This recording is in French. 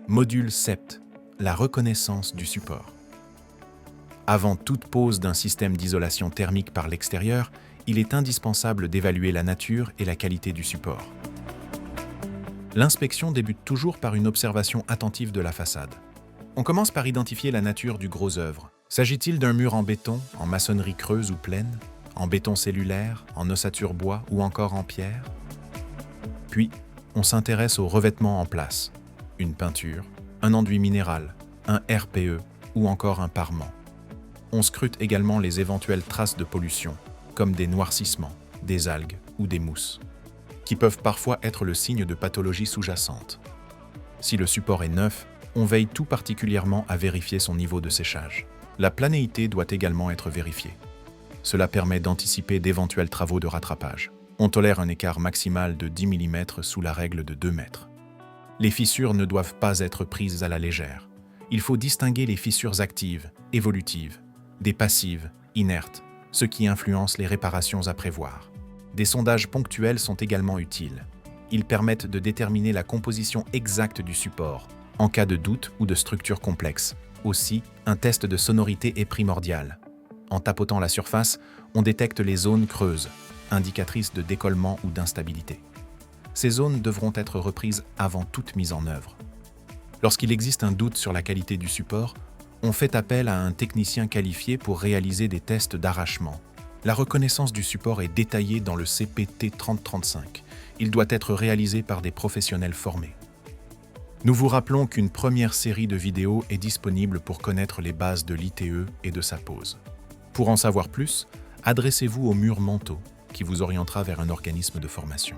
Module 7. La reconnaissance du support. Avant toute pose d'un système d'isolation thermique par l'extérieur, il est indispensable d'évaluer la nature et la qualité du support. L'inspection débute toujours par une observation attentive de la façade. On commence par identifier la nature du gros œuvre. S'agit-il d'un mur en béton, en maçonnerie creuse ou pleine, en béton cellulaire, en ossature bois ou encore en pierre? Puis, on s'intéresse au revêtement en place. Une peinture, un enduit minéral, un RPE ou encore un parement. On scrute également les éventuelles traces de pollution, comme des noircissements, des algues ou des mousses, qui peuvent parfois être le signe de pathologies sous-jacentes. Si le support est neuf, on veille tout particulièrement à vérifier son niveau de séchage. La planéité doit également être vérifiée. Cela permet d'anticiper d'éventuels travaux de rattrapage. On tolère un écart maximal de 10 mm sous la règle de 2 mètres. Les fissures ne doivent pas être prises à la légère. Il faut distinguer les fissures actives, évolutives, des passives, inertes, ce qui influence les réparations à prévoir. Des sondages ponctuels sont également utiles. Ils permettent de déterminer la composition exacte du support, en cas de doute ou de structure complexe. Aussi, un test de sonorité est primordial. En tapotant la surface, on détecte les zones creuses, indicatrices de décollement ou d'instabilité. Ces zones devront être reprises avant toute mise en œuvre. Lorsqu'il existe un doute sur la qualité du support, on fait appel à un technicien qualifié pour réaliser des tests d'arrachement. La reconnaissance du support est détaillée dans le CPT 3035. Il doit être réalisé par des professionnels formés. Nous vous rappelons qu'une première série de vidéos est disponible pour connaître les bases de l'ITE et de sa pose. Pour en savoir plus, adressez-vous au mur Manteau, qui vous orientera vers un organisme de formation.